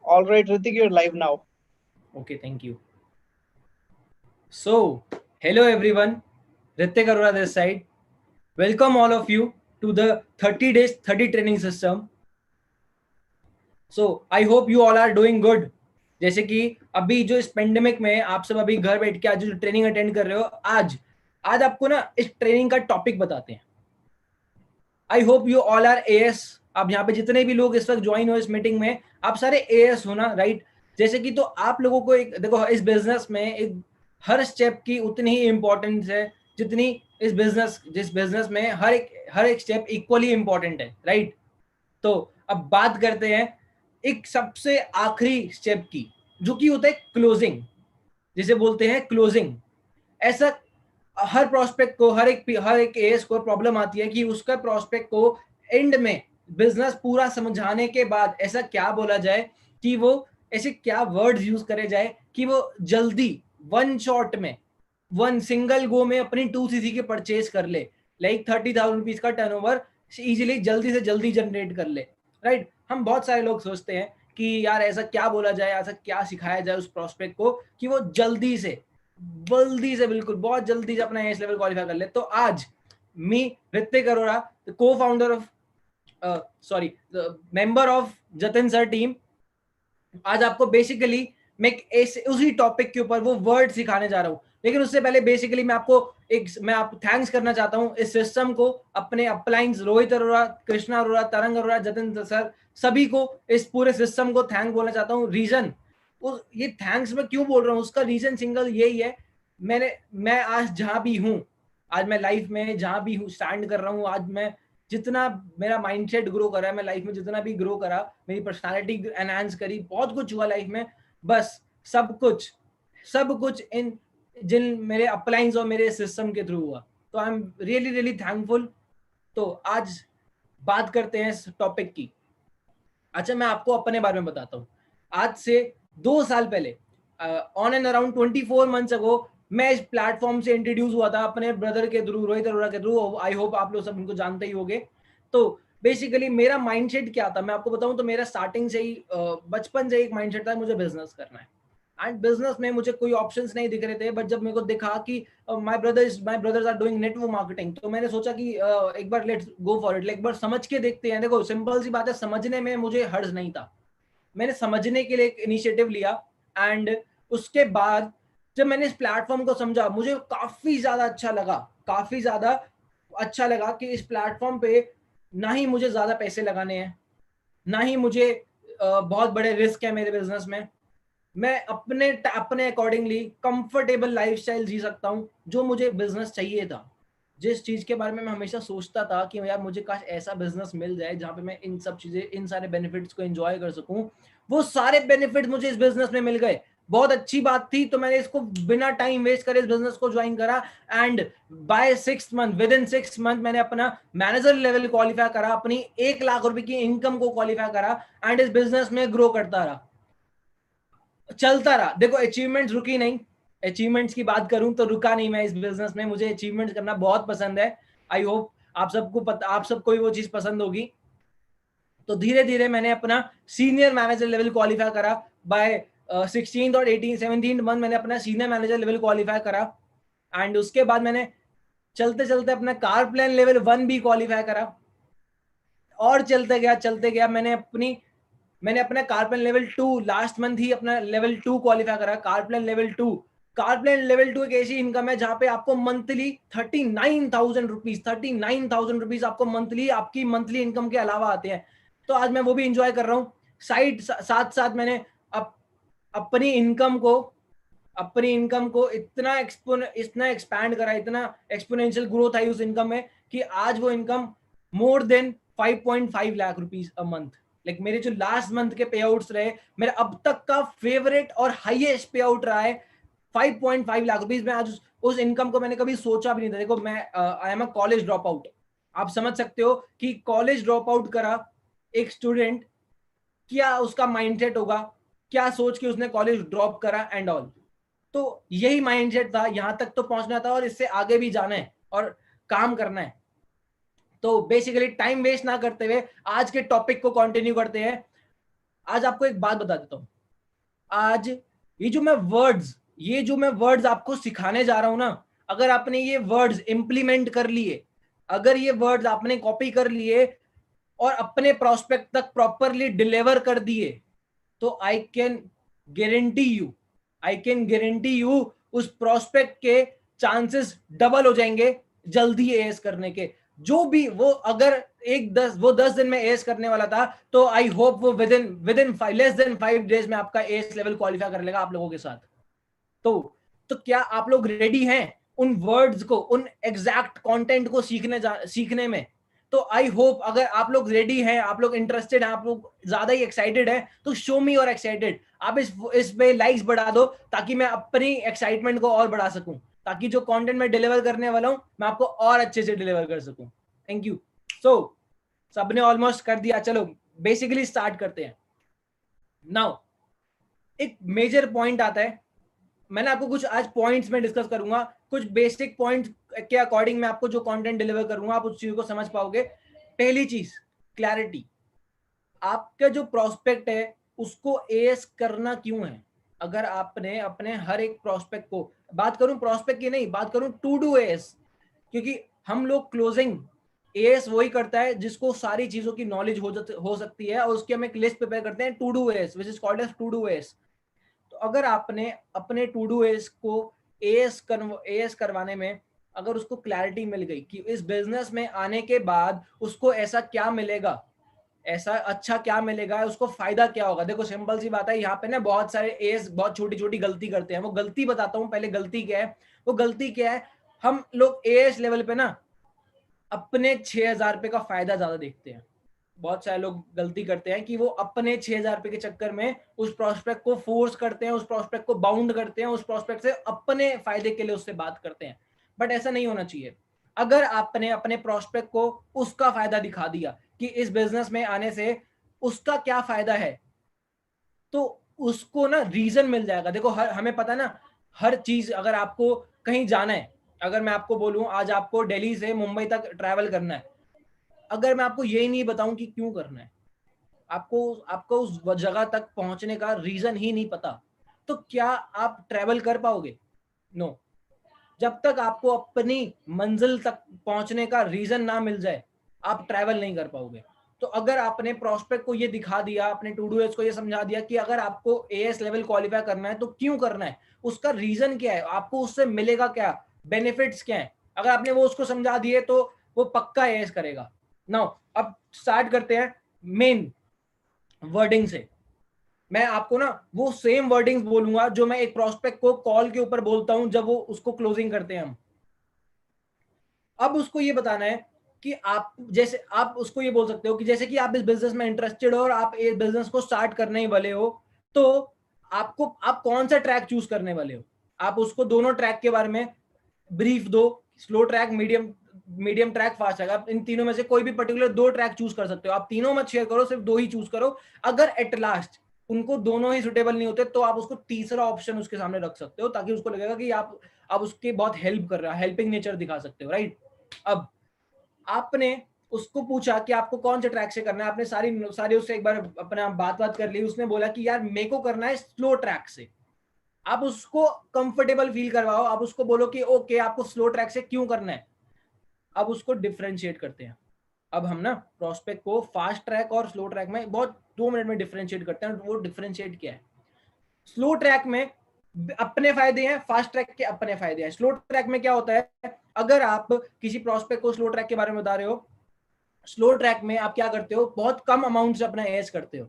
All right, Ritik, you're live now. Okay, thank you. So, hello everyone. Ritik Arora this side. Welcome all of you to the 30 days 30 training system. So, I hope you all are doing good. जैसे कि अभी जो इस pandemic में आप सब अभी घर बैठ के आज जो ट्रेनिंग अटेंड कर रहे हो, आज आज आपको ना इस ट्रेनिंग का टॉपिक बताते हैं. I hope you all are एएस. आप यहाँ पे जितने भी लोग इस वक्त ज्वाइन हो इस मीटिंग में, आप सारे एएस हो ना, राइट? जैसे कि तो आप लोगों को एक देखो, इस बिजनेस में एक हर स्टेप की उतनी ही इंपॉर्टेंस है जितनी जिस बिजनेस में हर एक स्टेप इक्वली इंपॉर्टेंट है, राइट? तो अब बात करते हैं एक सबसे आखिरी स्टेप की, जो कि होता है क्लोजिंग, जिसे बोलते हैं क्लोजिंग. ऐसा हर प्रोस्पेक्ट को, हर एक एएस को प्रॉब्लम आती है कि उसका प्रोस्पेक्ट को एंड में बिजनेस पूरा समझाने के बाद ऐसा क्या बोला जाए कि वो ऐसे क्या वर्ड्स यूज करे जाए कि वो जल्दी वन शॉट में, वन सिंगल गो में अपनी 2cc के परचेज कर ले, लाइक 30,000 रुपीज का टर्नओवर इजीली जल्दी से जल्दी जनरेट कर ले, राइट? हम बहुत सारे लोग सोचते हैं कि यार ऐसा क्या बोला जाए, ऐसा क्या सिखाया जाए उस प्रोस्पेक्ट को कि वो जल्दी से बिल्कुल बहुत जल्दी से अपना एस लेवल क्वालिफाई कर ले. तो आज मी ऋतिक अरोड़ा, को founder of sorry member of Jatin sir team, आज आपको बेसिकली मैं उसी टॉपिक के ऊपर वो वर्ड सिखाने जा रहा हूँ. लेकिन उससे पहले बेसिकली मैं आपको थैंक्स करना चाहता हूँ इस सिस्टम को, अपने अपलाइंस रोहित अरोड़ा, कृष्णा अरोड़ा, तरंग अरोड़ा, जतिन सर, सभी को, इस पूरे सिस्टम को थैंक बोलना चाहता हूँ. रीजन ये थैंक्स मैं क्यों बोल रहा हूँ, उसका रीजन सिंगल यही है. मैं आज जहां भी हूँ, आज मैं लाइफ में जहां भी हूँ स्टैंड कर रहा हूँ, आज मैं जितना मेरा माइंडसेट ग्रो करा है, मैं लाइफ में जितना भी ग्रो करा, मेरी पर्सनालिटी एनहांस करी, बहुत कुछ हुआ लाइफ में, बस सब कुछ इन जिन मेरे अपलाइंस और मेरे सिस्टम के थ्रू हुआ. तो I am really really thankful. तो आज बात करते हैं इस टॉपिक की. अच्छा, मैं आपको अपने बारे में बताता हूँ. आज से 2 साल पहले, ऑन एंड अराउंड 24 months अगो, मैं इस प्लेटफॉर्म से इंट्रोड्यूस हुआ था अपने ब्रदर के थ्रू, रोहित अरोड़ा के थ्रू. आई होप आप लोग सब उनको जानते ही होंगे. तो बेसिकली मेरा माइंडसेट क्या था मैं आपको बताऊं, तो मेरा स्टार्टिंग से ही बचपन से एक माइंडसेट था, मुझे बिजनेस करना है. एंड बिजनेस में मुझे कोई ऑप्शंस नहीं दिख रहे थे, बट जब मेरे को दिखा कि my brothers are doing network marketing, तो मैंने सोचा कि एक बार लेट्स गो फॉर इट, एक बार समझ के देखते हैं. देखो, सिंपल सी बात है, समझने में मुझे हर्ज नहीं था. मैंने समझने के लिए एक इनिशिएटिव लिया. एंड उसके बाद जब मैंने इस प्लेटफॉर्म को समझा, मुझे काफी ज्यादा अच्छा लगा कि इस प्लेटफॉर्म पे ना ही मुझे ज्यादा पैसे लगाने हैं, ना ही मुझे बहुत बड़े रिस्क है मेरे बिजनेस में. मैं अपने अकॉर्डिंगली कंफर्टेबल लाइफस्टाइल जी सकता हूँ, जो मुझे बिजनेस चाहिए था. जिस चीज के बारे में मैं हमेशा सोचता था कि यार मुझे काश ऐसा बिजनेस मिल जाए जहां पे मैं इन सारे बेनिफिट्स को एंजॉय कर सकूं, वो सारे बेनिफिट मुझे इस बिजनेस में मिल गए. बहुत अच्छी बात थी. तो मैंने इसको बिना टाइम वेस्ट करे इस बिजनेस को ज्वाइन करा. And by 6 month, within 6 month मैंने अपना मैनेजर लेवल क्वालिफाई करा, अपनी 1 लाख रुपए की इनकम को क्वालिफाई करा, एंड इस बिजनेस में ग्रो करता रहा, चलता रहा. देखो, अचीवमेंट्स रुकी नहीं. अचीवमेंट्स की बात करूं तो रुका नहीं मैं इस बिजनेस में. मुझे अचीवमेंट्स करना बहुत पसंद है. आई होप आप सबको भी वो चीज पसंद होगी. तो धीरे धीरे मैंने अपना सीनियर मैनेजर लेवल क्वालिफाई करा. बाय 16th और 17th मंथ मैंने अपना सीनियर मैनेजर लेवल क्वालिफाई करा. एंड उसके बाद मैंने चलते चलते अपना कार प्लान लेवल 1 भी क्वालिफाई करा. और चलते गया मैंने अपना कारप्लेन लेवल 2 लास्ट मंथ ही अपना लेवल 2 क्वालिफाई करा. कारप्लेन लेवल 2 एक ऐसी इनकम है जहां पे आपको मंथली 39,000 रुपीज आपको आपकी मंथली इनकम के अलावा आते हैं. तो आज मैं वो भी इंजॉय कर रहा हूँ. साथ साथ मैंने अपनी इनकम को इतना एक्सपैंड करा, इतना एक्सपोनेंशियल ग्रोथ आई उस इनकम में कि आज वो income more than 5.5 lakh rupees a month. Like मेरे जो लास्ट मंथ के पे आउट्स रहे, मेरा अब तक का फेवरेट और हाईएस्ट पे आउट रहा है 5.5 लाख रुपीज में. आज उस इनकम को मैंने कभी सोचा भी नहीं था. देखो, मैं I am a college drop out. आप समझ सकते हो कि कॉलेज ड्रॉप आउट करा एक स्टूडेंट, क्या उसका माइंडसेट होगा, क्या सोच के उसने कॉलेज ड्रॉप करा एंड ऑल. तो यही माइंडसेट था, यहां तक तो पहुंचना था और इससे आगे भी जाना है और काम करना है. तो बेसिकली टाइम वेस्ट ना करते हुए आज के टॉपिक को कंटिन्यू करते हैं. आज आपको एक बात बता देता हूँ। आज ये जो मैं वर्ड्स आपको सिखाने जा रहा हूं ना, अगर आपने ये वर्ड्स इंप्लीमेंट कर लिए, अगर ये वर्ड्स आपने कॉपी कर लिए और अपने प्रोस्पेक्ट तक प्रॉपरली डिलीवर कर दिए, तो आई कैन गारंटी यू उस प्रोस्पेक्ट के चांसेस डबल हो जाएंगे जल्दी एएस करने के। जो भी वो अगर 10 दिन में एएस करने वाला था, तो आई होप वो with in less than 5 days में आपका एएस लेवल क्वालिफाई कर लेगा आप लोगों के साथ। तो क्या आप लोग रेडी हैं उन वर्ड्स को, उन एग्जैक्ट कंटेंट को सीखने में? तो आई होप अगर आप लोग रेडी हैं, आप लोग इंटरेस्टेड हैं, आप लोग ज्यादा ही एक्साइटेड हैं, तो शो मी और एक्साइटेड। आप इस पे लाइक्स बढ़ा दो ताकि मैं अपनी एक्साइटमेंट को और बढ़ा सकूं, ताकि जो कंटेंट मैं डिलीवर करने वाला हूं मैं आपको और अच्छे से डिलीवर कर सकूं। Thank you. सो सबने ऑलमोस्ट कर दिया, चलो बेसिकली स्टार्ट करते हैं। नाउ एक मेजर पॉइंट आता है, मैंने आपको कुछ आज पॉइंट्स में डिस्कस करूंगा, कुछ बेसिक पॉइंट्स के अकॉर्डिंग मैं आपको जो कंटेंट डिलीवर करूंगा आप उस चीज को समझ पाओगे। पहली चीज, क्लैरिटी। आपका जो प्रोस्पेक्ट है उसको एएस करना क्यों है? अगर आपने अपने हर एक प्रोस्पेक्ट को, बात करूं प्रोस्पेक्ट की नहीं, बात करूं टू डू एएस, क्योंकि हम लोग क्लोजिंग एएस वही करता है जिसको सारी चीजों की नॉलेज हो सकती है, और उसकी हम एक लिस्ट प्रिपेयर करते हैं to dos, which is called as to dos. तो अगर आपने अपने टू डू एस को एएस करवाने में अगर उसको क्लैरिटी मिल गई कि इस बिजनेस में आने के बाद उसको ऐसा क्या मिलेगा, ऐसा अच्छा क्या मिलेगा, उसको फायदा क्या होगा। देखो सिंपल सी बात है, यहाँ पे ना बहुत सारे एएस बहुत छोटी छोटी गलती करते हैं। वो गलती बताता हूँ पहले, गलती क्या है। वो गलती क्या है, हम लोग एएस लेवल पे ना अपने 6,000 रुपए का फायदा ज्यादा देखते हैं। बहुत सारे लोग गलती करते हैं कि वो अपने 6,000 रुपए के चक्कर में उस प्रोस्पेक्ट को फोर्स करते हैं, उस प्रोस्पेक्ट को बाउंड करते हैं, उस प्रोस्पेक्ट से अपने फायदे के लिए उससे बात करते हैं। बट ऐसा नहीं होना चाहिए। अगर आपने अपने प्रोस्पेक्ट को उसका फायदा दिखा दिया कि इस बिजनेस में आने से उसका क्या फायदा है, तो उसको ना रीजन मिल जाएगा। देखो हमें पता है ना, हर चीज अगर आपको कहीं जाना है, अगर मैं आपको बोलूं आज आपको दिल्ली से मुंबई तक ट्रैवल करना है, अगर मैं आपको यही नहीं बताऊं कि क्यों करना है, आपको आपको उस जगह तक पहुंचने का रीजन ही नहीं पता, तो क्या आप ट्रैवल कर पाओगे? नो। जब तक आपको अपनी मंजिल तक पहुंचने का रीजन ना मिल जाए आप ट्रैवल नहीं कर पाओगे। तो अगर आपने प्रोस्पेक्ट को ये दिखा दिया, अपने टू डू को ये समझा दिया कि अगर आपको एएस लेवल क्वालिफाई करना है तो क्यों करना है, उसका रीजन क्या है, आपको उससे मिलेगा क्या, बेनिफिट्स क्या है, अगर आपने वो उसको समझा दिए तो वो पक्का एएस करेगा। नाउ अब स्टार्ट करते हैं मेन वर्डिंग से। मैं आपको ना वो सेम वर्डिंग्स बोलूंगा जो मैं एक प्रोस्पेक्ट को कॉल के ऊपर बोलता हूं जब वो उसको क्लोजिंग करते हैं हम। अब उसको ये बताना है कि आप जैसे आप उसको ये बोल सकते हो कि जैसे कि आप इस बिजनेस में इंटरेस्टेड हो और आप इस बिजनेस को स्टार्ट करने ही वाले हो, तो आप कौन सा ट्रैक चूज करने वाले हो। आप उसको दोनों ट्रैक के बारे में ब्रीफ दो, slow track, medium track, fast track. आप इन तीनों में से कोई भी पर्टिकुलर 2 ट्रैक चूज कर सकते हो। आप तीनों मत शेयर करो, सिर्फ 2 ही चूज करो। अगर एट लास्ट उनको दोनों ही सुटेबल नहीं होते तो आप उसको तीसरा ऑप्शन उसके सामने रख सकते हो, ताकि उसको लगेगा कि आप उसकी बहुत हेल्प कर रहा है, हेल्पिंग नेचर दिखा सकते हो, राइट। अब आपने उसको पूछा कि आपको कौन से ट्रैक से करना है, आपने सारी उससे एक बार अपना बात कर ली, उसने बोला कि यार मेरे को करना है स्लो ट्रैक से। आप उसको कंफर्टेबल फील करवाओ, आप उसको बोलो कि ओके आपको स्लो ट्रैक से क्यों करना है। अब उसको डिफरेंशिएट करते हैं। अब हम ना प्रोस्पेक्ट को फास्ट ट्रैक और स्लो ट्रैक में बहुत 2 मिनट में डिफरेंशिएट करते हैं। वो डिफरेंशिएट क्या है, स्लो ट्रैक में अपने फायदे हैं, फास्ट ट्रैक के अपने फायदे हैं। स्लो ट्रैक में क्या होता है, अगर आप किसी प्रोस्पेक्ट को स्लो ट्रैक के बारे में बता रहे हो, स्लो ट्रैक में आप क्या करते हो, बहुत कम अमाउंट से अपना एज करते हो।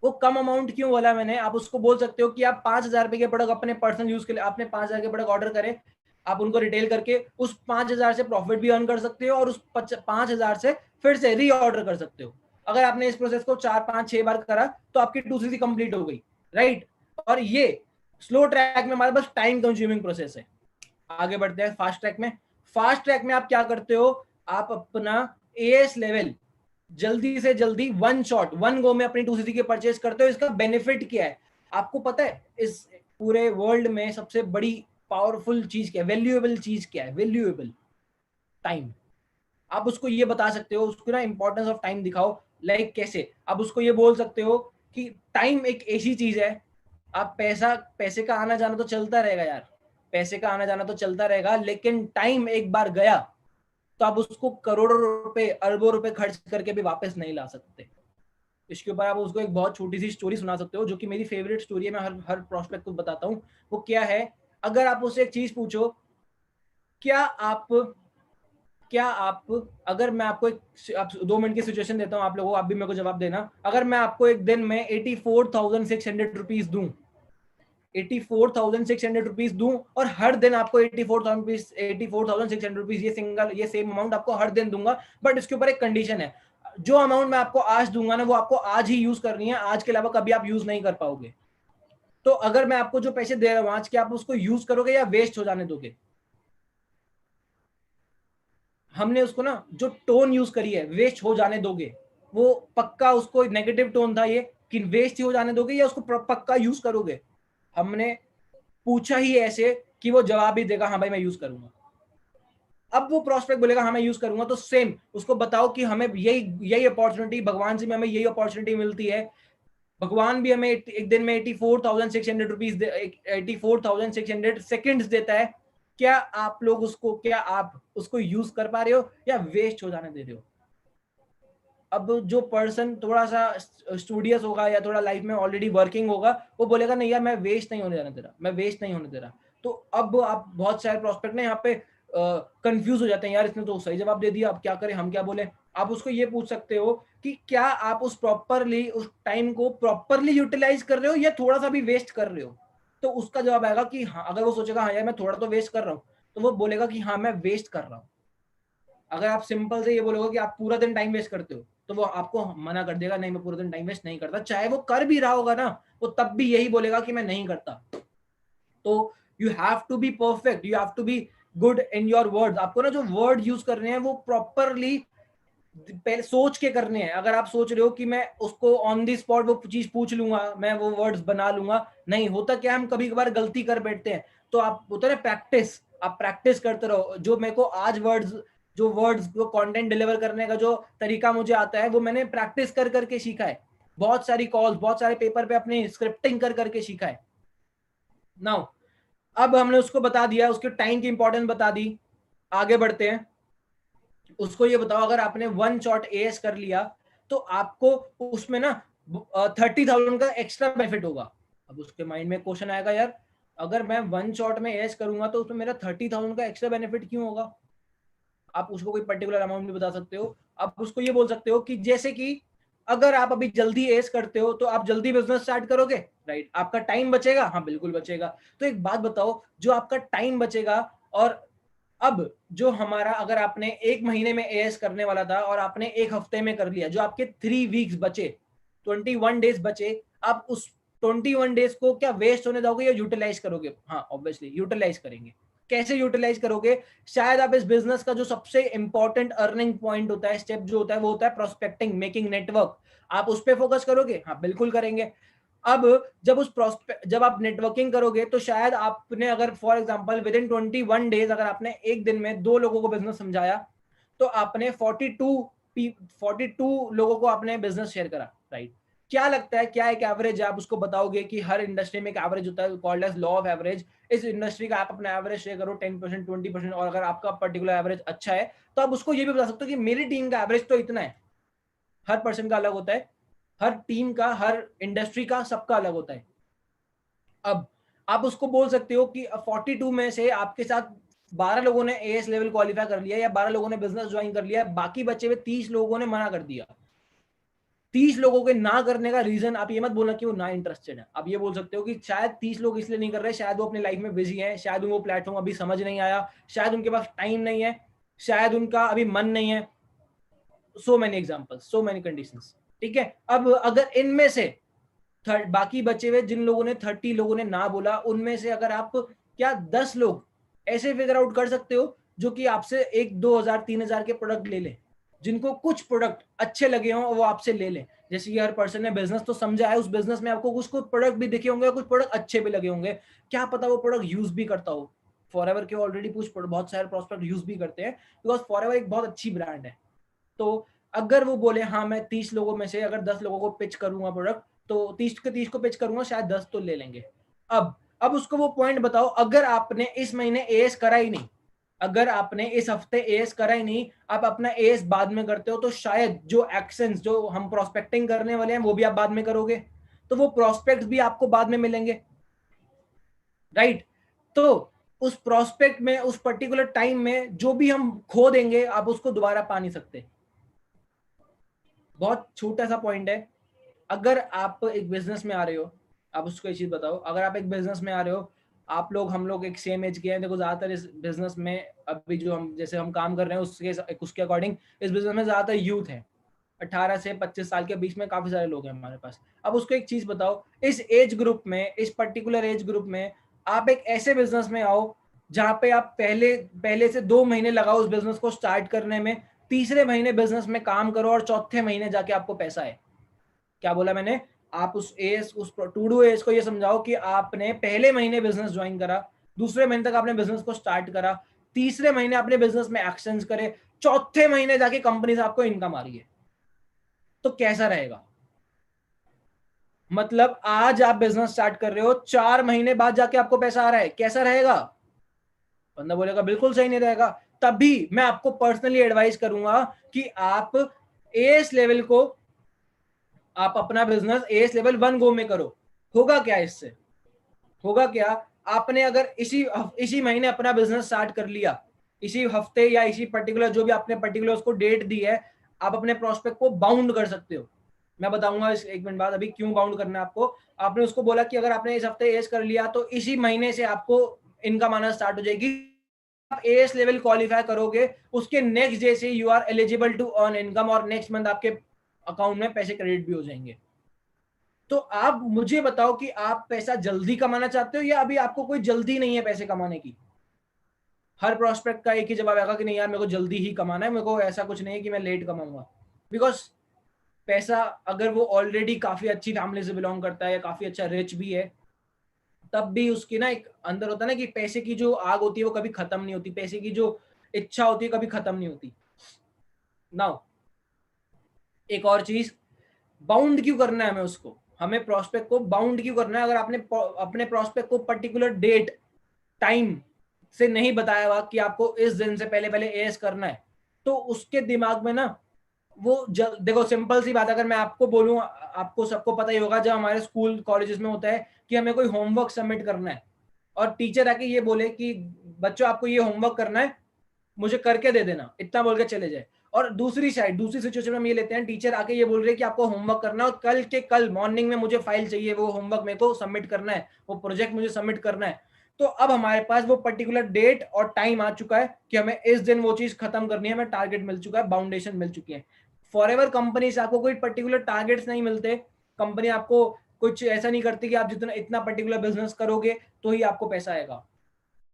वो कम अमाउंट क्यों बोला मैंने, आप उसको बोल सकते हो कि आप 5,000 रुपए के प्रोडक्ट अपने पर्सनल यूज के लिए, आपने 5,000 के प्रोडक्ट ऑर्डर करे, आप उनको रिटेल करके उस 5,000 से प्रॉफिट भी अर्न कर सकते हो और उस 5,000 से फिर से री ऑर्डर कर सकते हो। अगर आपने इस प्रोसेस को 4 5 6 बार करा तो आपकी 2 CC कंप्लीट हो गई, राइट। और ये स्लो ट्रैक में हमारे पास टाइम कंज्यूमिंग प्रोसेस है। आगे बढ़ते हैं फास्ट ट्रैक में। फास्ट ट्रैक में आप क्या करते हो, आप अपना एएस लेवल जल्दी से जल्दी वन शॉट वन गो में अपनी 2 CC के परचेज करते हो। इसका बेनिफिट क्या है आपको पता है, इस पूरे वर्ल्ड में सबसे बड़ी पावरफुल चीज क्या है, वैल्यूएबल चीज क्या है, वैल्यूएबल टाइम। आप उसको ये बता सकते हो, उसको ना इंपॉर्टेंस ऑफ टाइम दिखाओ। लाइक कैसे, आप उसको ये बोल सकते हो कि टाइम एक ऐसी चीज है, आप पैसे का आना जाना तो चलता रहेगा यार, पैसे का आना जाना तो चलता रहेगा, लेकिन टाइम एक बार गया तो आप उसको करोड़ों रुपए अरबों रुपए खर्च करके भी वापस नहीं ला सकते। इसके ऊपर आप उसको एक बहुत छोटी सी स्टोरी सुना सकते हो, जो कि मेरी फेवरेट स्टोरी है, मैं हर हर प्रोस्पेक्ट को बताता हूँ। वो क्या है, अगर आप उससे एक चीज पूछो, क्या आप क्या आप अगर मैं आपको एक आप 2 मिनट की सिचुएशन देता हूँ आप लोगों को, आप भी मेरे को जवाब देना, अगर मैं आपको एक दिन में 84,600 रुपीज दूं, 84,600 रुपीज दूं, और हर दिन आपको 84,600 रुपीज ये सेम अमाउंट आपको हर दिन दूंगा, बट इसके ऊपर एक कंडीशन है, जो अमाउंट मैं आपको आज दूंगा ना वो आपको आज ही यूज करनी है, आज के अलावा कभी आप यूज नहीं कर पाओगे। तो अगर मैं आपको जो पैसे दे रहा हूं आज के, आप उसको यूज करोगे या वेस्ट हो जाने दोगे? हमने उसको ना जो टोन यूज करी है, वेस्ट हो जाने दोगे, वो पक्का उसको नेगेटिव टोन था ये, कि वेस्ट ही हो जाने दोगे या उसको पक्का यूज करोगे? हमने पूछा ही ऐसे कि वो जवाब ही देगा हाँ भाई मैं यूज करूंगा। अब वो प्रोस्पेक्ट बोलेगा हाँ मैं यूज करूंगा, तो सेम उसको बताओ कि हमें यही यही अपॉर्चुनिटी भगवान से भी हमें यही अपॉर्चुनिटी मिलती है, भगवान भी हमें एक दिन में 84,600 रुपीज 84,600 सेकेंड्स देता है, क्या आप उसको यूज कर पा रहे हो या वेस्ट हो जाने दे रहे हो? अब जो पर्सन थोड़ा सा स्टूडियस होगा या थोड़ा लाइफ में ऑलरेडी वर्किंग होगा, वो बोलेगा नहीं यार मैं वेस्ट नहीं होने देना तेरा, मैं वेस्ट नहीं होने दे रहा। तो अब आप बहुत सारे प्रोस्पेक्ट ना यहाँ पे कंफ्यूज हो जाते हैं, यार इसने तो सही जवाब दे दिया, अब क्या करें, हम क्या बोले? आप उसको ये पूछ सकते हो कि क्या आप उस टाइम को प्रॉपरली यूटिलाइज कर रहे हो या थोड़ा सा भी वेस्ट कर रहे हो? तो उसका जवाब आएगा कि हाँ, अगर वो सोचेगा हाँ यार मैं थोड़ा तो वेस्ट कर रहा हूँ, तो वो बोलेगा कि हाँ मैं वेस्ट कर रहा हूँ। अगर आप सिंपल से ये बोलोगे कि आप पूरा दिन टाइम वेस्ट करते हो, तो वो आपको मना कर देगा, नहीं मैं पूरा दिन टाइम वेस्ट नहीं करता, चाहे वो कर भी रहा होगा ना, वो तब भी यही बोलेगा कि मैं नहीं करता। तो you have to be perfect, you have to be good in your words. आपको ना जो वर्ड यूज करने हैं वो प्रॉपरली पहले सोच के करने हैं। अगर आप सोच रहे हो कि मैं उसको ऑन दी स्पॉट वो चीज पूछ लूंगा, मैं वो वर्ड्स बना लूंगा, नहीं होता। क्या हम कभी कभार गलती कर बैठते हैं, तो आप होता है प्रैक्टिस, आप प्रैक्टिस करते रहो। जो मेरे को आज वर्ड्स जो कंटेंट डिलीवर करने का जो तरीका मुझे आता है, वो मैंने प्रैक्टिस कर करके सीखा है, बहुत सारी कॉल्स, बहुत सारे पेपर पे अपनी स्क्रिप्टिंग कर करके सीखा है। नाउ अब हमने उसको बता दिया, उसके टाइम की इंपॉर्टेंस बता दी, आगे बढ़ते हैं। उसको ये बताओ, अगर आपने वन शॉट एएस कर लिया तो आपको उसमें ना 30,000 का एक्स्ट्रा बेनिफिट होगा। अब उसके माइंड में क्वेश्चन आएगा, यार अगर मैं वन शॉट में एएस करूंगा तो उसमें मेरा 30,000 का एक्स्ट्रा बेनिफिट क्यों होगा? आप उसको कोई पर्टिकुलर अमाउंट भी बता सकते हो। आप उसको ये बोल सकते हो कि जैसे कि अगर आप अभी जल्दी एस करते हो तो आप जल्दी बिजनेस स्टार्ट करोगे, राइट? आपका टाइम बचेगा, हाँ बिल्कुल बचेगा। तो एक बात बताओ, जो आपका टाइम बचेगा, और अब जो हमारा, अगर आपने एक महीने में एएस करने वाला था और आपने एक हफ्ते में कर लिया, जो आपके 3 वीक्स बचे, 21 डेज बचे, आप उस 21 डेज को क्या वेस्ट होने दोगे या यूटिलाइज करोगे? हाँ ऑब्वियसली यूटिलाइज करेंगे। कैसे यूटिलाइज करोगे? शायद आप इस बिजनेस का जो सबसे इंपॉर्टेंट अर्निंग पॉइंट होता है, स्टेप जो होता है, वो होता है प्रोस्पेक्टिंग, मेकिंग नेटवर्क। आप उस पर फोकस करोगे? हाँ बिल्कुल करेंगे। अब जब आप नेटवर्किंग करोगे तो शायद आपने, अगर for example with in 21 days अगर आपने एक दिन में 2 लोगों को बिजनेस समझाया, तो आपने 42 लोगों को आपने बिजनेस शेयर करा, राइट? क्या लगता है, क्या एक एवरेज है? आप उसको बताओगे कि हर इंडस्ट्री में एक एवरेज होता है, called as law of average. इस इंडस्ट्री का आप अपना एवरेज शेयर करो 10%, 20%, और अगर आपका पर्टिकुलर एवरेज अच्छा है तो आप उसको ये भी बता सकते हो कि मेरी टीम का एवरेज तो इतना है। हर पर्सन का अलग होता है, हर टीम का, हर इंडस्ट्री का, सबका अलग होता है। अब आप उसको बोल सकते हो कि 42 में से आपके साथ 12 लोगों ने एएस लेवल क्वालिफाई कर लिया या 12 लोगों ने बिजनेस ज्वाइन कर लिया, बाकी बचे हुए 30 लोगों ने मना कर दिया। 30 लोगों के ना करने का रीजन आप ये मत बोलना कि वो ना इंटरेस्टेड है। आप ये बोल सकते हो कि शायद 30 लोग इसलिए नहीं कर रहे, शायद वो अपनी लाइफ में बिजी हैं, शायद उनको प्लेटफॉर्म अभी समझ नहीं आया, शायद उनके पास टाइम नहीं है, शायद उनका अभी मन नहीं है। So many examples, so many conditions. ठीक है, अब अगर इनमें से बाकी बचे हुए जिन लोगों ने 30 लोगों ने ना बोला, उनमें से अगर आप क्या 10 लोग ऐसे फिगर आउट कर सकते हो जो कि आपसे 1, 2 हजार, 3 हजार के प्रोडक्ट ले ले, जिनको कुछ प्रोडक्ट अच्छे लगे हों वो आपसे ले ले। जैसे कि हर पर्सन ने बिजनेस तो समझा है, उस बिजनेस में आपको कुछ कुछ प्रोडक्ट भी दिखे होंगे, कुछ प्रोडक्ट अच्छे भी लगे होंगे, क्या पता वो प्रोडक्ट यूज भी करता हो। फॉरएवर के ऑलरेडी कुछ बहुत सारे प्रोस्पेक्ट यूज भी करते हैं, बिकॉज फॉरएवर एक बहुत अच्छी ब्रांड है। तो अगर वो बोले हाँ मैं 30 लोगों में से अगर 10 लोगों को पिच करूंगा प्रोडक्ट, तो 30 को पिच करूंगा, शायद 10 तो ले लेंगे। अब उसको वो पॉइंट बताओ, अगर आपने इस महीने एएस करा ही नहीं, अगर आपने इस हफ्ते एएस करा ही नहीं, आप अपना एएस बाद में करते हो, तो शायद जो एक्शंस जो हम प्रोस्पेक्टिंग करने वाले हैं वो भी आप बाद में करोगे, तो वो प्रोस्पेक्ट्स भी आपको बाद में मिलेंगे, राइट? तो उस प्रोस्पेक्ट में, उस पर्टिकुलर टाइम में जो भी हम खो देंगे, आप उसको दोबारा पा नहीं सकते। बहुत छोटा सा पॉइंट है। अगर आप एक बिजनेस में आ रहे हो, आप उसको एक चीज बताओ, अगर आप एक बिजनेस में आ रहे हो, आप लोग, हम लोग एक सेम एज के हैं, देखो ज्यादातर इस बिजनेस में अभी जो हम जैसे हम काम कर रहे हैं उसके अकॉर्डिंग इस बिजनेस में ज्यादातर यूथ है, 18 से 25 साल के बीच में काफी सारे लोग हैं हमारे पास। अब उसको एक चीज बताओ, इस एज ग्रुप में, इस पर्टिकुलर एज ग्रुप में आप एक ऐसे बिजनेस में आओ जहां पे आप पहले पहले से 2 महीने लगाओ उस बिजनेस को स्टार्ट करने में, तीसरे महीने बिजनेस में काम करो और चौथे महीने जाके आपको पैसा है। क्या बोला मैंने? आप उस टू डू एज को ये समझाओ कि आपने पहले महीने बिजनेस ज्वाइन करा, दूसरे महीने तक आपने बिजनेस को स्टार्ट करा, तीसरे महीने आपने बिजनेस में एक्शंस करे, चौथे महीने जाके कंपनी से आपको इनकम आ रही है, तो कैसा रहेगा? मतलब आज आप बिजनेस स्टार्ट कर रहे हो, 4 महीने बाद जाके आपको पैसा आ रहा है, कैसा रहेगा? बंदा बोलेगा बिल्कुल सही नहीं रहेगा। तभी मैं आपको पर्सनली एडवाइस करूंगा कि आप एएस लेवल को, आप अपना बिजनेस एएस लेवल 1 गो में करो। होगा क्या इससे? होगा क्या, आपने अगर इसी महीने अपना बिजनेस स्टार्ट कर लिया, इसी हफ्ते या इसी पर्टिकुलर जो भी आपने पर्टिकुलर उसको डेट दी है, आप अपने प्रोस्पेक्ट को बाउंड कर सकते हो। मैं बताऊंगा इस 1 मिनट बाद अभी क्यों बाउंड करना है आपको। आपने उसको बोला कि अगर आपने इस हफ्ते एस कर लिया तो इसी महीने से आपको इनकम आना स्टार्ट हो जाएगी, आप एएस लेवल क्वालिफाई करोगे, उसके नेक्स्ट डे से you are eligible to earn income, और नेक्स्ट मंथ आपके अकाउंट में पैसे क्रेडिट भी हो जाएंगे। तो आप मुझे बताओ कि आप पैसा जल्दी कमाना चाहते हो या अभी आपको कोई जल्दी नहीं है पैसे कमाने की? हर प्रोस्पेक्ट का एक ही जवाब आएगा कि नहीं यार मेरे को जल्दी ही कमाना है, मेरे को ऐसा कुछ नहीं है कि मैं लेट कमाऊंगा। बिकॉज पैसा, अगर वो ऑलरेडी काफी अच्छी फैमिली से बिलोंग करता है या काफी अच्छा रिच भी है, तब भी उसकी ना एक अंदर होता है ना कि पैसे की जो आग होती है वो कभी खत्म नहीं होती, पैसे की जो इच्छा होती है कभी खत्म नहीं होती। नाउ एक और चीज, बाउंड क्यों करना है हमें उसको, हमें प्रोस्पेक्ट को बाउंड क्यों करना है? अगर आपने अपने प्रोस्पेक्ट को पर्टिकुलर डेट टाइम से नहीं बताया हुआ कि आपको इस दिन से पहले पहले एएस करना है, तो उसके दिमाग में ना वो देखो सिंपल सी बात, अगर मैं आपको बोलूं, आपको सबको पता ही होगा, जब हमारे स्कूल कॉलेजेस में होता है कि हमें कोई होमवर्क सबमिट करना है और टीचर आके ये बोले कि बच्चों आपको ये होमवर्क करना है, मुझे करके दे देना, इतना बोल के चले जाए। और दूसरी साइड, दूसरी सिचुएशन में हम ये लेते हैं, टीचर आके ये बोल रहे हैं कि आपको होमवर्क करना है और कल के कल मॉर्निंग में मुझे फाइल चाहिए, वो होमवर्क मेरे को सबमिट करना है, वो प्रोजेक्ट मुझे सबमिट करना है। तो अब हमारे पास वो पर्टिकुलर डेट और टाइम आ चुका है कि हमें इस दिन वो चीज खत्म करनी है, हमें टारगेट मिल चुका है, बाउंडेशन मिल चुकी है। फॉर एवर कंपनी से आपको कोई पर्टिकुलर टारगेट्स नहीं मिलते, कंपनी आपको कुछ ऐसा नहीं करती कि आप जितना इतना पर्टिकुलर बिजनेस करोगे तो ही आपको पैसा आएगा।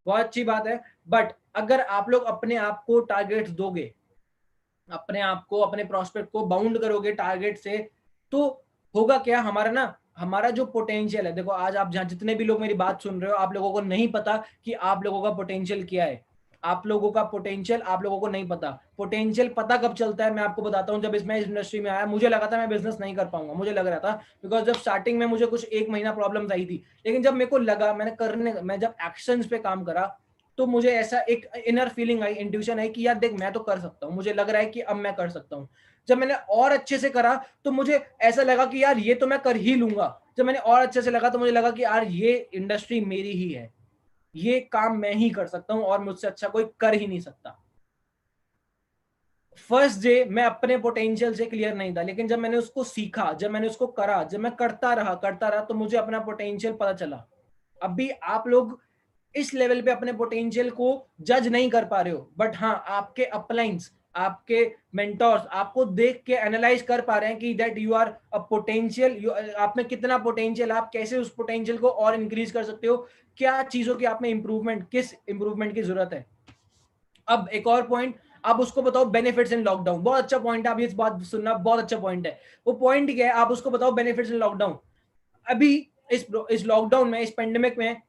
बहुत अच्छी बात है, बट अगर आप लोग अपने आप को टारगेट्स दोगे, अपने आप को, अपने प्रोस्पेक्ट को बाउंड करोगे टारगेट से, तो होगा क्या, हमारा ना, हमारा जो पोटेंशियल है, देखो आज आप जहां जितने भी लोग मेरी बात सुन रहे हो, आप लोगों को नहीं पता कि आप लोगों का पोटेंशियल क्या है। आप लोगों का पोटेंशियल आप लोगों को नहीं पता। पोटेंशियल पता कब चलता है मैं आपको बताता हूँ। जब इसमें इस इंडस्ट्री में आया, मुझे लगा था मैं बिजनेस नहीं कर पाऊंगा, मुझे लग रहा था, बिकॉज जब स्टार्टिंग में मुझे कुछ 1 महीना प्रॉब्लम आई थी, लेकिन जब मेरे को लगा, मैं जब एक्शंस पे काम करा, तो मुझे ऐसा एक इनर फीलिंग आई, इंट्यूशन आई कि यार देख मैं तो कर सकता हूँ, मुझे लग रहा है कि अब मैं कर सकता हूँ। जब मैंने और अच्छे से करा तो मुझे ऐसा लगा कि यार ये तो मैं कर ही लूंगा। जब मैंने और अच्छे से लगा तो मुझे लगा कि यार ये इंडस्ट्री मेरी ही है, ये काम मैं ही कर सकता हूँ और मुझसे अच्छा कोई कर ही नहीं सकता। फर्स्ट डे मैं अपने पोटेंशियल से क्लियर नहीं था, लेकिन जब मैंने उसको सीखा, जब मैंने उसको करा, जब मैं करता रहा तो मुझे अपना पोटेंशियल पता चला। अभी आप लोग इस लेवल पे अपने पोटेंशियल को जज नहीं कर पा रहे हो, बट हाँ आपके अपलाइंस, आपके मेंटोर्स आपको देख के एनालाइज कर पा रहे हैं कि that you are a potential, आप में कितना पोटेंशियल, आप कैसे उस पोटेंशियल को और इंक्रीज कर सकते हो, क्या चीजों की आप में इंप्रूवमेंट, किस इंप्रूवमेंट की जरूरत है। अब एक और पॉइंट, आप उसको बताओ बेनिफिट्स इन लॉकडाउन। बहुत अच्छा पॉइंट है, आप ये बात सुनना, बहुत अच्छा पॉइंट है। वो पॉइंट क्या है, आप उसको बताओ बेनिफिट्स इन लॉकडाउन। अभी इस लॉकडाउन में, इस पेंडेमिक में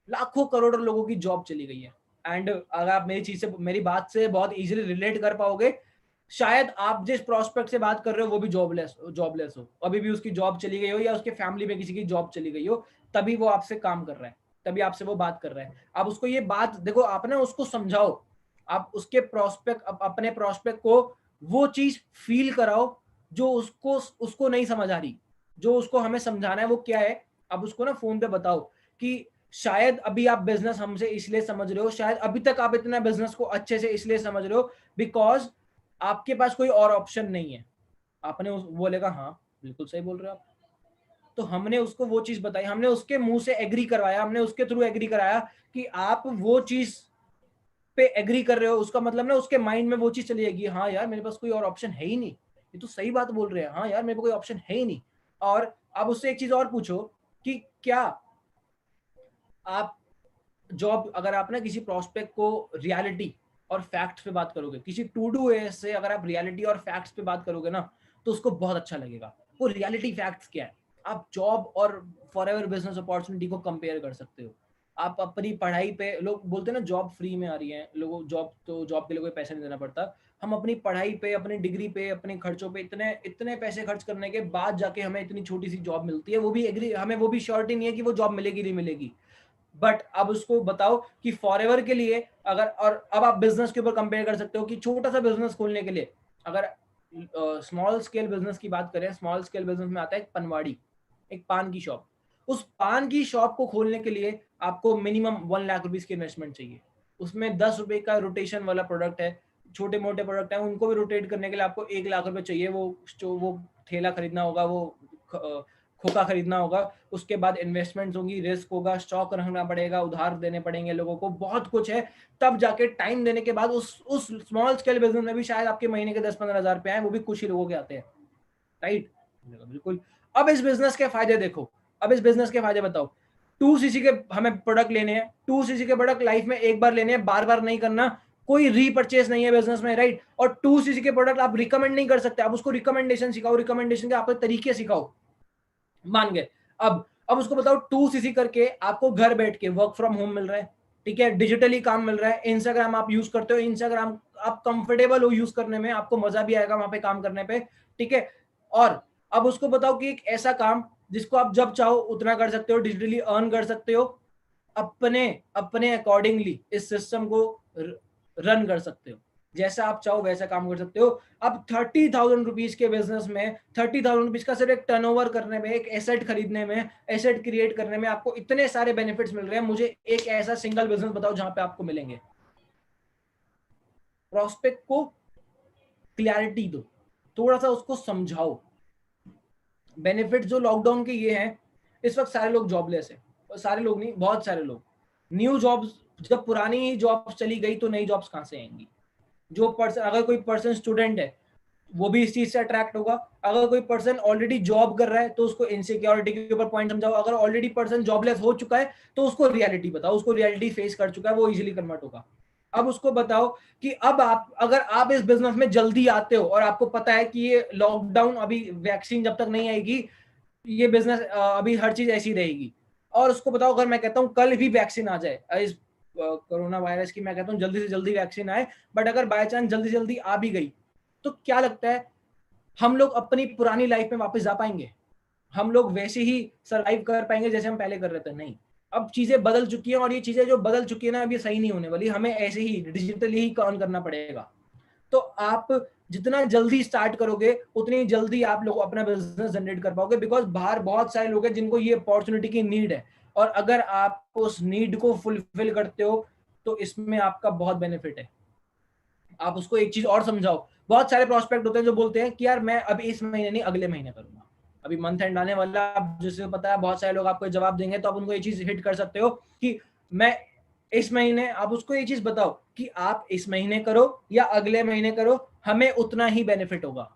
लाखों करोड़ों लोगों की जॉब चली गई है। एंड अगर आप मेरी बात से बहुत इजीली रिलेट कर पाओगे, शायद आप जिस प्रोस्पेक्ट से बात कर रहे हो वो भी जॉबलेस हो, अभी भी उसकी जॉब चली गई हो या उसके फैमिली में किसी की जॉब चली गई हो, तभी वो आपसे काम कर रहा है, तभी आपसे वो बात कर रहा है। आप उसको ये बात देखो, आप ना उसको समझाओ, आप उसके प्रोस्पेक्ट, अपने प्रोस्पेक्ट को वो चीज फील कराओ जो उसको उसको नहीं समझ आ रही, जो उसको हमें समझाना है वो क्या है। आप उसको ना फोन पे बताओ कि शायद अभी आप बिजनेस हमसे इसलिए समझ रहे हो, शायद अभी तक आप इतना बिजनेस को अच्छे से इसलिए समझ रहे हो बिकॉज आपके पास कोई और ऑप्शन नहीं है। आपने बोलेगा हाँ बिल्कुल सही बोल रहे हो आप। तो हमने उसको वो चीज बताई, हमने उसके मुंह से एग्री करवाया, हमने उसके थ्रू एग्री कराया कि आप वो चीज पे एग्री कर रहे हो, उसका मतलब ना उसके माइंड में वो चीज चली जाएगी, हाँ यार मेरे पास कोई और ऑप्शन है ही नहीं, ये तो सही बात बोल रहे हैं, हाँ यार मेरे पास कोई ऑप्शन है ही नहीं। और आप उससे एक चीज और पूछो कि क्या आप जॉब, अगर आप ना किसी प्रोस्पेक्ट को रियलिटी और फैक्ट्स पे बात करोगे, किसी टू डू वे से अगर आप रियलिटी और फैक्ट्स पे बात करोगे ना, तो उसको बहुत अच्छा लगेगा। वो रियलिटी फैक्ट्स क्या है, आप जॉब और फॉरएवर बिजनेस अपॉर्चुनिटी को कंपेयर कर सकते हो। आप अपनी पढ़ाई पे, लोग बोलते हैं ना जॉब फ्री में आ रही है, लोगों जॉब, तो जॉब के लिए कोई पैसा नहीं देना पड़ता। हम अपनी पढ़ाई पे, अपनी डिग्री पे, अपने खर्चों पे इतने इतने पैसे खर्च करने के बाद जाके हमें इतनी छोटी सी जॉब मिलती है, वो भी एग्री, हमें वो भी श्योरिटी नहीं है कि वो जॉब मिलेगी नहीं मिलेगी। बट अब उसको बताओ कि फॉरएवर के लिए अगर, और अब आप बिजनेस के ऊपर कंपेयर कर सकते हो कि छोटा सा बिजनेस खोलने के लिए, अगर स्मॉल स्केल बिजनेस की बात करें, स्मॉल स्केल बिजनेस में आता है एक पनवाड़ी, एक पान की शॉप। उस पान की शॉप को खोलने के लिए आपको मिनिमम 1 लाख रुपीज की इन्वेस्टमेंट चाहिए। उसमें 10 रुपए का रोटेशन वाला प्रोडक्ट है, छोटे मोटे प्रोडक्ट है, उनको भी रोटेट करने के लिए आपको 1 लाख रुपए चाहिए। वो ठेला खरीदना होगा, वो खोखा खरीदना होगा, उसके बाद इन्वेस्टमेंट्स होंगी, रिस्क होगा, स्टॉक रखना पड़ेगा, उधार देने पड़ेंगे लोगों को, बहुत कुछ है। तब जाके टाइम देने के बाद उस स्मॉल स्केल बिजनेस में भी शायद आपके महीने के 10-15 हज़ार रुपए आए, वो भी कुछ ही लोगों के आते हैं, राइट? बिल्कुल। अब इस बिजनेस के फायदे देखो, अब इस बिजनेस के फायदे बताओ। 2cc के हमें प्रोडक्ट लेने हैं, 2cc के प्रोडक्ट लाइफ में एक बार लेने हैं, बार बार नहीं करना, कोई रीपर्चेस नहीं है बिजनेस में, राइट? और 2cc के प्रोडक्ट आप रिकमेंड नहीं कर सकते, आप उसको रिकमेंडेशन सिखाओ, रिकमेंडेशन के आपको तरीके सिखाओ, मान गए। अब उसको बताओ 2cc करके आपको घर बैठ के वर्क फ्रॉम होम मिल रहा है, ठीक है, डिजिटली काम मिल रहा है, इंस्टाग्राम आप यूज करते हो, इंस्टाग्राम आप कंफर्टेबल हो यूज करने में, आपको मजा भी आएगा वहां पे काम करने पे, ठीक है। और अब उसको बताओ कि एक ऐसा काम जिसको आप जब चाहो उतना कर सकते हो, डिजिटली अर्न कर सकते हो, अपने अपने अकॉर्डिंगली इस सिस्टम को रन कर सकते हो, जैसा आप चाहो वैसा काम कर सकते हो। अब 30,000 रुपीज के बिजनेस में, 30,000 रुपीज का सिर्फ एक टर्नओवर करने में, एक एसेट खरीदने में, एसेट क्रिएट करने में आपको इतने सारे बेनिफिट्स मिल रहे हैं। मुझे एक ऐसा सिंगल बिजनेस बताओ जहां पे आपको मिलेंगे। प्रोस्पेक्ट को क्लैरिटी दो, थोड़ा सा उसको समझाओ। बेनिफिट जो लॉकडाउन के ये हैं, इस वक्त सारे लोग जॉबलेस है, सारे लोग नहीं, बहुत सारे लोग। न्यू जॉब्स, जब पुरानी ही जॉब्स चली गई तो नई जॉब्स कहां से आएंगी? जो पर्सन, अगर कोई पर्सन स्टूडेंट है वो भी इस चीज से अट्रैक्ट होगा। अगर कोई पर्सन ऑलरेडी जॉब कर रहा है तो उसको इनसिक्योरिटी के ऊपर पॉइंट समझाओ। अगर ऑलरेडी पर्सन जॉबलेस हो चुका है तो उसको रियलिटी बताओ, उसको रियलिटी फेस कर चुका है, वो इजीली कन्वर्ट होगा। अब उसको बताओ कि अब आप, अगर आप इस बिजनेस में जल्दी आते हो और आपको पता है कि ये लॉकडाउन, अभी वैक्सीन जब तक नहीं आएगी, ये बिजनेस अभी हर चीज ऐसी रहेगी। और उसको बताओ अगर मैं कहता हूँ कल भी वैक्सीन आ जाए इस कोरोना वायरस की, मैं कहता हूँ जल्दी से जल्दी वैक्सीन आए, बट अगर बाय चांस जल्दी से जल्दी आ भी गई तो क्या लगता है हम लोग अपनी पुरानी लाइफ में वापस जा पाएंगे? हम लोग वैसे ही सरवाइव कर पाएंगे जैसे हम पहले कर रहे थे? नहीं। अब चीजें बदल चुकी हैं और ये चीजें जो बदल चुकी है ना, अब ये सही नहीं होने वाली, हमें ऐसे ही डिजिटली ही काम करना पड़ेगा। तो आप जितना जल्दी स्टार्ट करोगे उतनी जल्दी आप लोग अपना बिजनेस जनरेट कर पाओगे, बिकॉज बाहर बहुत सारे लोग हैं जिनको ये अपॉर्चुनिटी की नीड है, और अगर आप उस नीड को फुलफिल करते हो तो इसमें आपका बहुत बेनिफिट है। आप उसको एक चीज और समझाओ। बहुत सारे प्रोस्पेक्ट होते हैं जो बोलते हैं कि यार मैं अभी इस महीने नहीं अगले महीने करूंगा, अभी मंथ एंड आने वाला, आप जिसे पता है बहुत सारे लोग आपको जवाब देंगे, तो आप उनको ये चीज हिट कर सकते हो कि मैं इस महीने, आप उसको ये चीज बताओ कि आप इस महीने करो या अगले महीने करो, हमें उतना ही बेनिफिट होगा।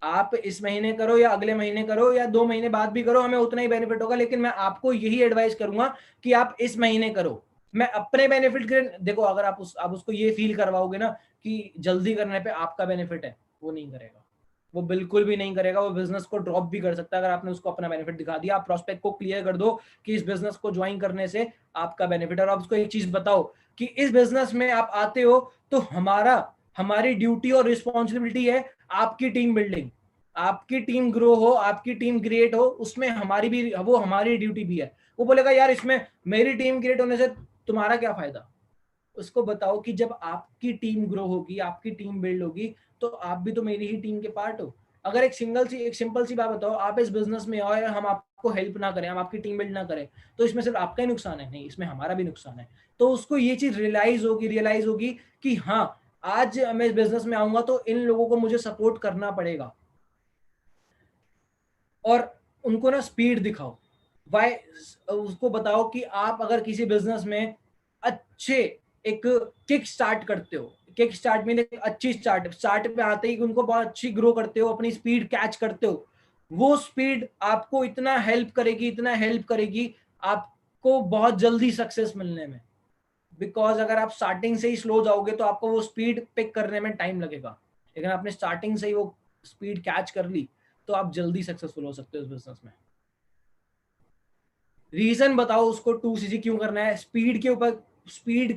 आप इस महीने करो या अगले महीने करो या 2 महीने बाद भी करो, हमें उतना ही बेनिफिट होगा, लेकिन मैं आपको यही एडवाइस करूंगा कि आप इस महीने करो। मैं अपने बेनिफिट के देखो, अगर आप उसको ये फील करवाओगे ना कि जल्दी करने पे आपका बेनिफिट है, वो नहीं करेगा, वो बिल्कुल भी नहीं करेगा। वो बिजनेस को ड्रॉप भी कर सकता है अगर आपने उसको अपना बेनिफिट दिखा दिया। आप प्रोस्पेक्ट को क्लियर कर दो कि इस बिजनेस को ज्वाइन करने से आपका बेनिफिट है, और आप उसको एक चीज बताओ कि इस बिजनेस में आप आते हो तो हमारा हमारी ड्यूटी और रिस्पॉन्सिबिलिटी है आपकी टीम बिल्डिंग, आपकी टीम ग्रो हो, आपकी टीम क्रिएट हो, उसमें हमारी भी, वो हमारी ड्यूटी भी है। वो बोलेगा यार इसमें मेरी टीम क्रिएट होने से तुम्हारा क्या फायदा? उसको बताओ कि जब आपकी टीम ग्रो होगी, आपकी टीम बिल्ड होगी, तो आप भी तो मेरी ही टीम के पार्ट हो। अगर एक सिंपल सी बात बताओ, आप इस बिजनेस में आओ और हम आपको हेल्प ना करें, हम आपकी टीम बिल्ड ना करें, तो इसमें सिर्फ आपका ही नुकसान है? नहीं, इसमें हमारा भी नुकसान है। तो उसको ये चीज रियलाइज होगी कि हाँ, आज मैं इस बिजनेस में आऊंगा तो इन लोगों को मुझे सपोर्ट करना पड़ेगा। और उनको ना स्पीड दिखाओ। वाई, उसको बताओ कि आप अगर किसी बिजनेस में अच्छे एक किक स्टार्ट करते हो, किक स्टार्ट में एक अच्छी स्टार्ट पे आते ही उनको बहुत अच्छी ग्रो करते हो, अपनी स्पीड कैच करते हो, वो स्पीड आपको इतना हेल्प करेगी, इतना हेल्प करेगी आपको बहुत जल्दी सक्सेस मिलने में। बिकॉज अगर आप स्टार्टिंग से ही स्लो जाओगे तो आपको वो स्पीड पिक करने में टाइम लगेगा, लेकिन आपने स्टार्टिंग से ही वो स्पीड कैच कर ली तो आप जल्दी सक्सेसफुल हो सकते हो इस बिजनेस में। रीजन बताओ उसको 2cc क्यों करना है, स्पीड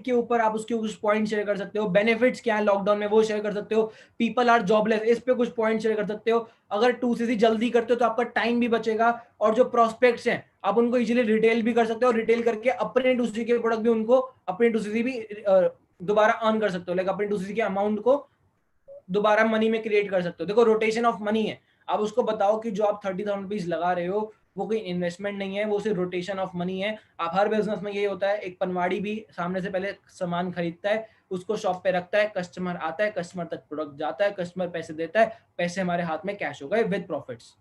के ऊपर आप उसके कुछ पॉइंट शेयर कर सकते हो, बेनिफिट्स क्या है लॉकडाउन में वो शेयर कर सकते हो, पीपल आर जॉबलेस इस पे कुछ पॉइंट शेयर कर सकते हो। अगर 2cc जल्दी करते हो तो आपका टाइम भी बचेगा, और जो प्रोस्पेक्ट्स हैं आप उनको इजीली रिटेल भी कर सकते हो, रिटेल करके अपने 2cc के प्रोडक्ट भी उनको अपने 2cc भी दोबारा अर्न कर सकते हो, लाइक अपने 2cc के अमाउंट को दोबारा मनी में क्रिएट कर सकते हो। देखो रोटेशन ऑफ मनी है। आप उसको बताओ कि जो आप 30,000 रुपीज लगा रहे हो वो कोई इन्वेस्टमेंट नहीं है, वो सिर्फ रोटेशन ऑफ मनी है। आप हर बिजनेस में यही होता है, एक पनवाड़ी भी सामने से पहले सामान खरीदता है, उसको शॉप पे रखता है, कस्टमर आता है, कस्टमर तक प्रोडक्ट जाता है, कस्टमर पैसे देता है, पैसे हमारे हाथ में कैश हो गए with profits.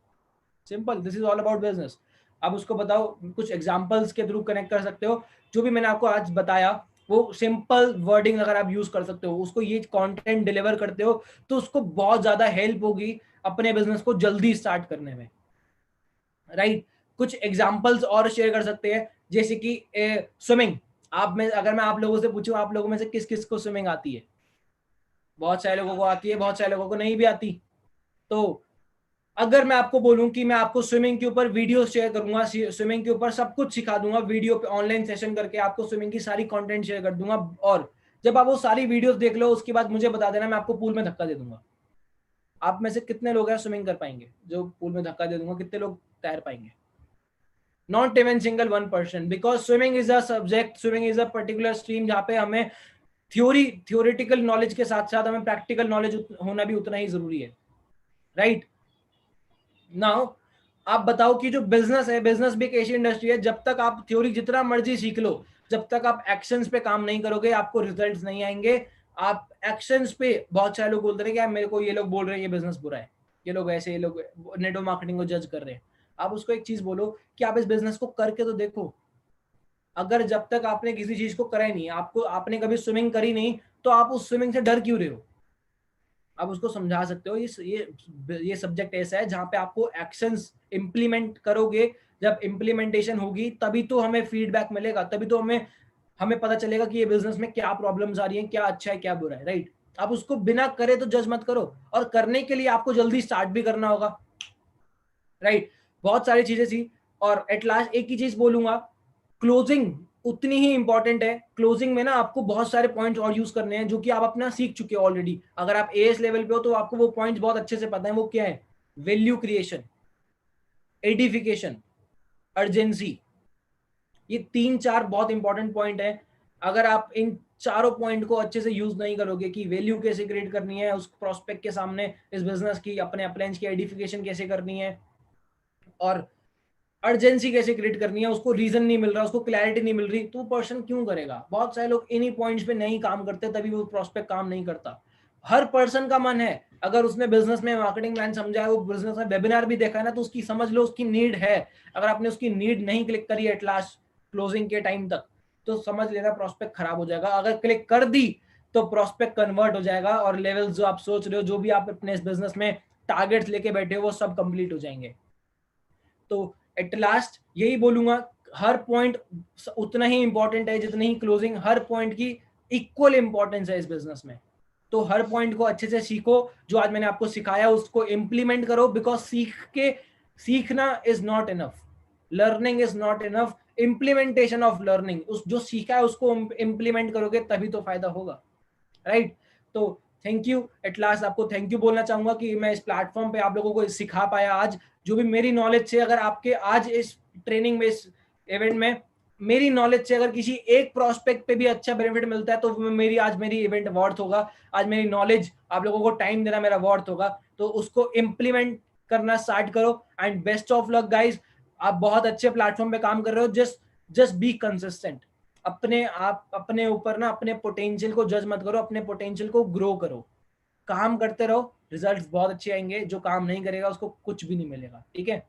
Simple, this is all about business. आप उसको बताओ, कुछ एग्जांपल्स के थ्रू कनेक्ट कर सकते हो। जो भी मैंने आपको आज बताया वो सिंपल वर्डिंग अगर आप यूज कर सकते हो, उसको ये कंटेंट डिलीवर करते हो, तो उसको बहुत ज्यादा हेल्प होगी अपने बिजनेस को जल्दी स्टार्ट करने में, राइट? कुछ एग्जांपल्स और शेयर कर सकते हैं, जैसे कि स्विमिंग। आप में अगर मैं आप लोगों से पूछूं, आप लोगों में से किस किस को स्विमिंग आती है? बहुत सारे लोगों को आती है, बहुत सारे लोगों को नहीं भी आती। तो अगर मैं आपको बोलूं कि मैं आपको स्विमिंग के ऊपर वीडियो शेयर करूंगा, स्विमिंग के ऊपर सब कुछ सिखा दूंगा, वीडियो पे ऑनलाइन सेशन करके आपको स्विमिंग की सारी कंटेंट शेयर कर दूंगा, और जब आप वो सारी वीडियोस देख लो उसके बाद मुझे बता देना, मैं आपको पूल में धक्का दे दूंगा। आप में से कितने लोग हैं स्विमिंग कर पाएंगे? जो पूल में धक्का दे दूंगा कितने लोग तैर पाएंगे? Not even single 1%, because swimming is a subject, swimming is a particular stream जहाँ पे हमें थियोरिटिकल नॉलेज के साथ साथ हमें प्रैक्टिकल नॉलेज होना भी उतना ही जरूरी है, राइट? नाउ आप बताओ कि जो बिजनेस है, बिजनेस भी एक ऐसी इंडस्ट्री है, जब तक आप थ्योरी जितना मर्जी सीख लो, जब तक आप एक्शंस पे काम नहीं करोगे आपको रिजल्ट्स नहीं आएंगे। आप एक्शंस पे, बहुत सारे लोग बोलते हैं कि मेरे को ये लोग बोल रहे हैं ये बिजनेस बुरा है, ये लोग ऐसे, ये लोग नेटवर्क मार्केटिंग को जज कर रहे हैं। आप उसको एक चीज बोलो कि आप इस बिजनेस को करके तो देखो। अगर जब तक आपने किसी चीज को करा ही नहीं, आपको आपने कभी स्विमिंग करी नहीं, तो आप उस स्विमिंग से डर क्यों रहे हो? आप उसको समझा सकते हो। ये सब्जेक्ट ऐसा है जहां पे आपको एक्शंस इंप्लीमेंट करोगे, जब इंप्लीमेंटेशन होगी तभी तो हमें फीडबैक मिलेगा, तभी तो हमें हमें पता चलेगा कि ये बिजनेस में क्या प्रॉब्लम्स आ रही हैं, क्या अच्छा है क्या बुरा है, राइट? आप उसको बिना करे तो जज मत करो, और करने के लिए आपको जल्दी स्टार्ट भी करना होगा, राइट? बहुत सारी चीजें थी। और एट लास्ट एक ही चीज बोलूंगा, क्लोजिंग उतनी ही इंपॉर्टेंट है। क्लोजिंग में ना आपको बहुत सारे पॉइंट्स और यूज करने हैं जो कि आप अपना सीख चुके हो ऑलरेडी। अगर आप एएस लेवल पे हो तो आपको वो पॉइंट्स बहुत अच्छे से पता है, वो क्या है? Value creation, edification, urgency. ये 3-4 बहुत इंपॉर्टेंट पॉइंट है। अगर आप इन चारों पॉइंट को अच्छे से यूज नहीं करोगे कि वैल्यू कैसे क्रिएट करनी है उस प्रोस्पेक्ट के सामने, इस बिजनेस की, अपने अप्लायंस की एडिफिकेशन कैसे करनी है, और अर्जेंसी कैसे क्रिएट करनी है, उसको रीजन नहीं मिल रहा, उसको क्लैरिटी नहीं मिल रही, तो पर्सन क्यों करेगा? बहुत सारे लोग इन्हीं पॉइंट्स पे नहीं काम करते, तभी वो प्रोस्पेक्ट काम नहीं करता। हर पर्सन का मन है, अगर उसने बिजनेस में मार्केटिंग प्लान समझा है, वो बिजनेस में वेबिनार भी देखा है ना, तो उसकी समझ लो उसकी नीड है। अगर आपने उसकी नीड नहीं क्लिक करी एट लास्ट क्लोजिंग के टाइम तक, तो समझ लेना प्रोस्पेक्ट खराब हो जाएगा। अगर क्लिक कर दी तो प्रोस्पेक्ट कन्वर्ट हो जाएगा, और लेवल्स जो आप सोच रहे हो, जो भी आप अपने इस बिजनेस में टारगेट्स लेके बैठे हो, वो सब कंप्लीट हो जाएंगे। तो एट लास्ट यही बोलूंगा, हर पॉइंट उतना ही इंपॉर्टेंट है जितनी ही क्लोजिंग। हर पॉइंट की इक्वल इंपॉर्टेंस है इस बिजनेस में। तो हर पॉइंट को अच्छे से सीखो, जो आज मैंने आपको सिखाया उसको इंप्लीमेंट करो, बिकॉज सीखना is not enough, learning is not enough, implementation of learning, उस जो सीखा है उसको इंप्लीमेंट करोगे तभी तो फायदा होगा, राइट? तो थैंक यू एट लास्ट, आपको थैंक यू बोलना चाहूंगा कि मैं इस प्लेटफॉर्म पे आप लोगों को सिखा पाया आज, जो भी मेरी नॉलेज से, अगर आपके आज इस ट्रेनिंग में, इस इवेंट में मेरी नॉलेज से अगर किसी एक प्रोस्पेक्ट पे भी अच्छा बेनिफिट मिलता है तो मेरी आज मेरी इवेंट वर्थ होगा। आज मेरी नॉलेज, आप लोगों को टाइम देना मेरा वर्थ होगा। तो उसको इम्प्लीमेंट करना स्टार्ट करो and best of luck guys. आप बहुत अच्छे प्लेटफॉर्म पे काम कर रहे हो, जस्ट जस्ट बी कंसिस्टेंट। अपने आप अपने ऊपर ना अपने पोटेंशियल को जज मत करो, अपने पोटेंशियल को ग्रो करो, काम करते रहो, रिजल्ट्स बहुत अच्छे आएंगे। जो काम नहीं करेगा उसको कुछ भी नहीं मिलेगा, ठीक है।